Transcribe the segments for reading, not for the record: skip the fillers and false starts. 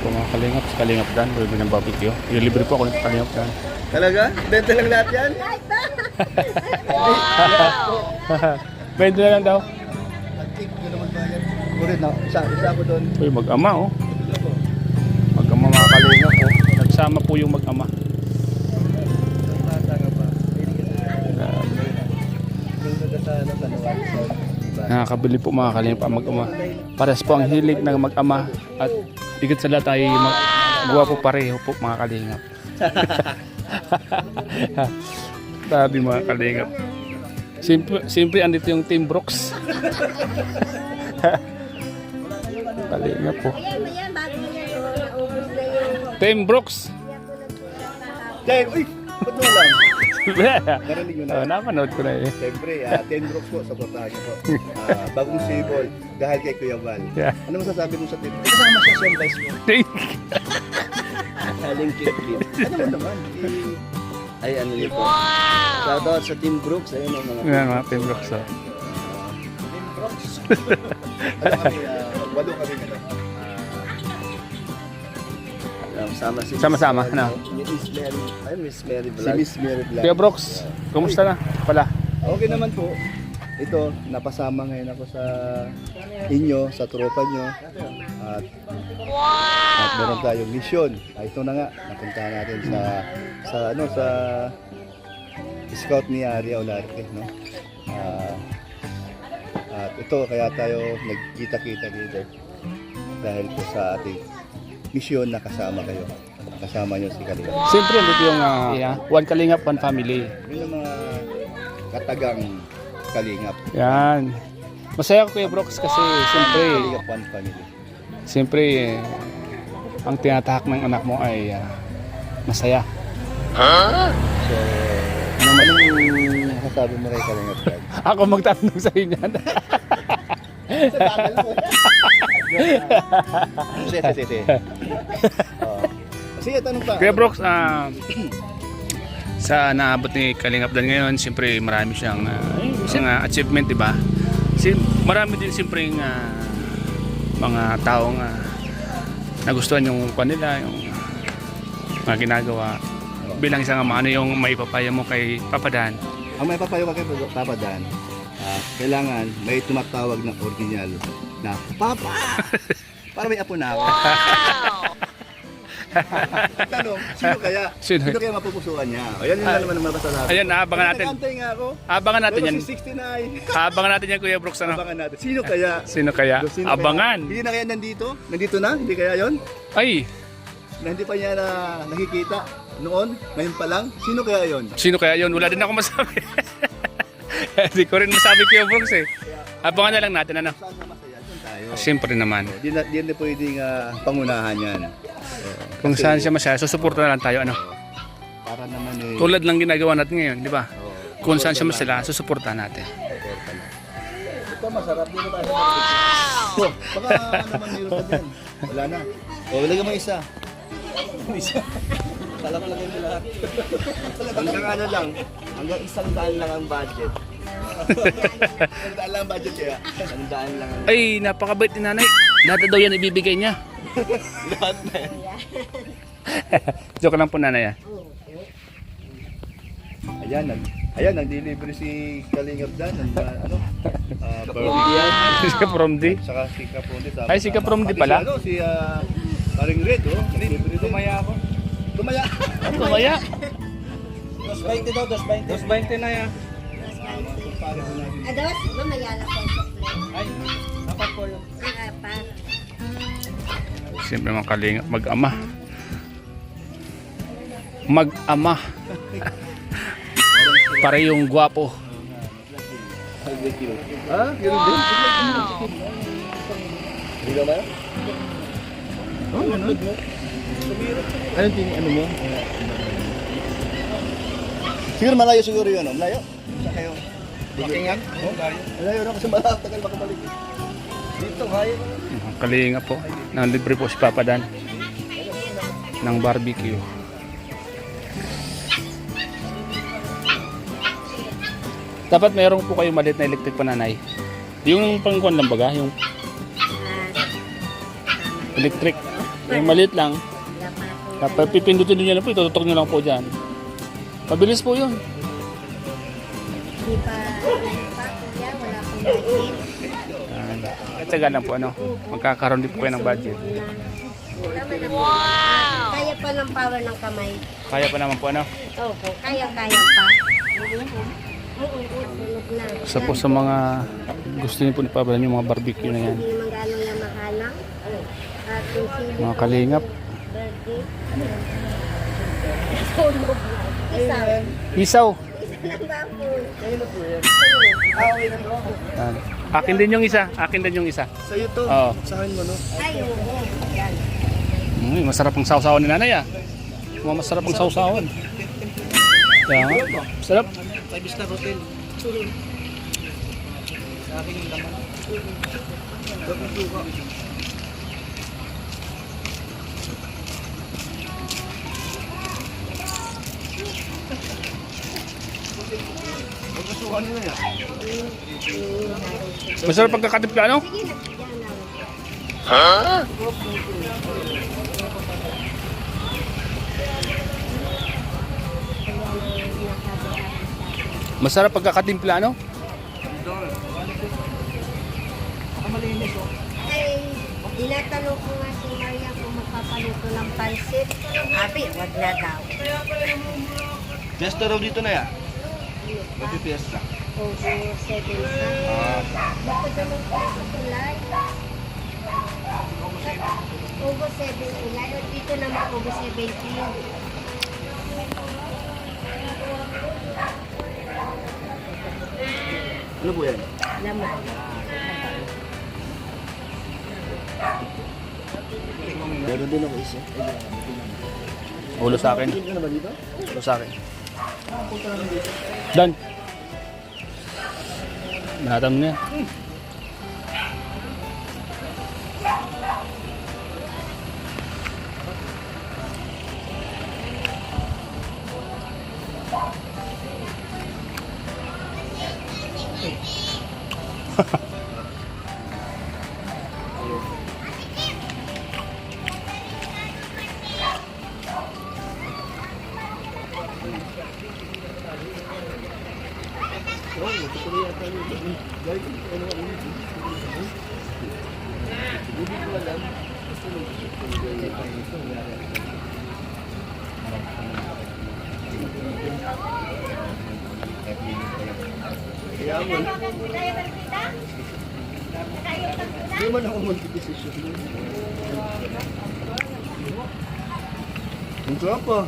po mga kalingap. Sa Kalingap Dan, libre ng barbecue. Libre po ako ng Kalingap Dan. Talaga? Benta lang lahat yan? Pwede na lang daw. Antik, yun naman ba yan? Kulit na, isa ko doon. Uy, mag-ama oh. Mag-ama mga kalingap oh. Nagsama po yung mag-ama. Nakakabili po mga kalingap ang mag-ama. Pares po ang hilig ng mag-ama. At higit sa lahat ay gwapo pareho po mga kalingap. Sabi mga kalingap. Simple andito yung Team Brooks. Kalingap po. Team Brooks. Dahil, uy! Ba't mo lang? Narinig nyo na. Napanood ko na eh. Siyempre, 10 Brooks po, supportahan nyo po. Bagong sibol, dahil kay Kuya Val. Yeah. Ano masasabi mo sa team? Kasama siya siyang vice mo. Haling kit-kit. Ano mo naman? Ay, ano yun po. Shoutout sa Team Brooks. Ayun ang mga Yan mga Team Brooks oh. Team Brooks. Ano kami, walo kami nito. Sama-sama, ano? Miss Mary. Ay, Miss Mary Vlog. Si Miss Mary Vlog. Kuya Brooks, kumusta na pala? Okay naman po. Ito, napasama ngayon ako sa inyo, sa tropa nyo. At meron tayong mission. Ito na nga, napunta natin sa scout ni Aria Olarte, no? At ito, kaya tayo nagkita-kita dito. Dahil po sa ating mission na kasama kayo. Kasama nyo si Kalingap. Siyempre, dito yung One Kalingap, One Family. Yun yung mga katagang Kalingap. Yan. Masaya ko Kuya Brooks kasi Kalingap One Family. siyempre ang tinatahak ng anak mo ay masaya. So, anong masasabi mo kay Kalingap Vlog? Ako magtatanong sa inyo. Sa tagal mo. Sige. Sige, tanong pa. Kuya Brooks, sa naabot ni Kalingap Dan ngayon, siyempre marami siyang achievement, di ba? Marami din siyempre mga taong nagustuhan yung kanila, yung mga ginagawa. Bilang isang ama, ano yung maipapaya mo kay Papa Dan? Ang may papayo kay Papa Dan, kailangan may tumatawag na original na Papa! Para may apo na ako. Tanong, sino kaya? Sino kaya mapupusuan niya? Ayan yun lang naman ang mapasasabi. Ayan, abangan natin. Nagantay nga ako. Abangan natin Pero yan. si 69. Abangan natin yan, Kuya Brooks. Ano? Abangan natin. Sino kaya? Sino kaya? Sino Abangan. Kaya? Hindi na kaya nandito? Nandito na? Hindi kaya yon? Ay, Na hindi pa niya na nakikita noon? Ngayon pa lang? Sino kaya yon? sino kaya yun? Wala din ako masabi. Hindi ko rin masabi, Kuya Brooks eh. Abangan na lang natin, ano? Saan na masaya? Doon tayo. Siyempre naman. Di na pwedeng pangunahan yan. Kung saan siya masaya, susuporta na lang tayo, ano? Para naman eh. Tulad lang ginagawa natin ngayon, di ba? Oo. Kung saan siya masaya, susuporta natin. Ito masarap dito tayo. Wow! Baka naman meron ka dyan. Wala na. O, lagyan mo isa. Isa. Kala ko lagyan mo lahat. Hanggang ano lang. Hanggang 100 lang ang budget. 100 lang ang budget kaya. 100 lang ang... Ay, napakabait ni nanay. Lahat na daw yan ibibigay niya. Lahat na yan. Joke lang po nanay. Ayan, nag-deliver si Kalingap Dan. Barbie yan. Si Kapromdi. Saka si Kapromdi. Ay, si Kapromdi pala? Si Paring Red, oh. Tumaya ako. Tumaya. Tumaya. 220 daw, 220 na yan. Ados, mamaya na po. Ay, dapat po yun. Apat. Siyempre mga Kalingap, mag-ama. Mag-ama. Para yung gwapo. Ha? Yun din? Hindi naman? Oh, ganun. Anong tingin, ano mo? Siguro malayo siguro yun, oh. Malayo? Saan kayo? Bakingan? Malayo na kasi malap, tagal makabalik. Dito, kaya mo. Mga Kalingap po. Nalibre po si Papa Dan ng barbecue. Dapat meron po kayo maliit na electric pananay. Yung pangkuan lang baga, yung electric. Yung maliit lang. Wala pa po. Kapag pipindutin nyo na po, itututok nyo lang po dyan. Pabilis po yun. Hindi pa, kuya, wala pong budget. Tsaga lang po ano. Magkakaroon din po kayo ng budget. Tama na po. Wow! Kaya pa ng power ng kamay. Kaya pa naman po ano. Opo, kaya-kaya pa. Sunod na. Isa po sa mga gusto niyo po ni Pablo yung mga barbecue na yan. Hindi naman gano'n yung mahalang. At yung sili Mga kalingap. birthday. Tulog. Isaw. Isaw. Isa lang ba po? Yan. Akin din yung isa. Akin din yung isa. Sa'yo to. Oo. Sa akin mo, no? Ay, oo. Yan. Masarap ang sausawan ni nanay ah. Masarap ang sausawan. Kaya nga. Sarap. 5-star hotel. Sa akin yung laman. Dapat suka. Huwag kasukan nyo na yan. Masarap pagkakatimpla ano? Sige na. Yan na. Masarap pagkakatimpla ano? Ay, tinatanong ko nga si Maria kung magpapaluto ng pansit. Abi, wag na daw. Fiesta raw dito na yan. Magpipiesta. Ogo 7 sa. Bakit naman po sa tulay? Ogo 7 tulay. O dito naman Ogo 17. Ano po yan? Laman. Meron din ako isa. Ulo sa akin. Tingin ka na ba dito? Ulo sa akin. Dan. Manatam na yan. Kaya mo. Hindi man ako mag-desisyon. Ang sarap pa.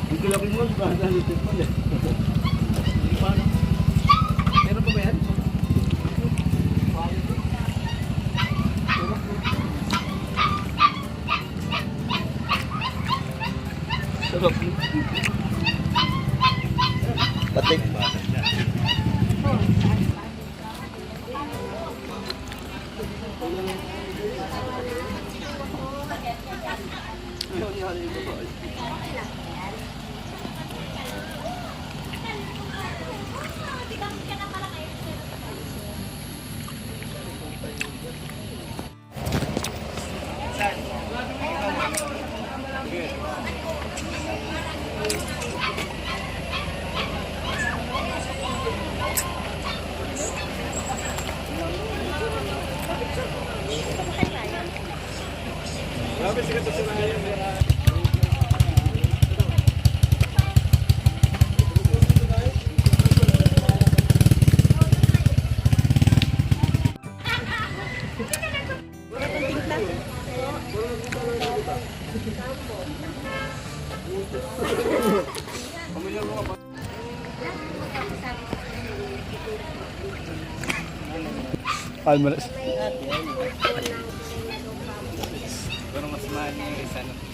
Ang kalaki mo, nalitin pa yan. Paano? Meron pa ba yan? Sarap. Patik. Almaras. Pero mas mahal yung isa.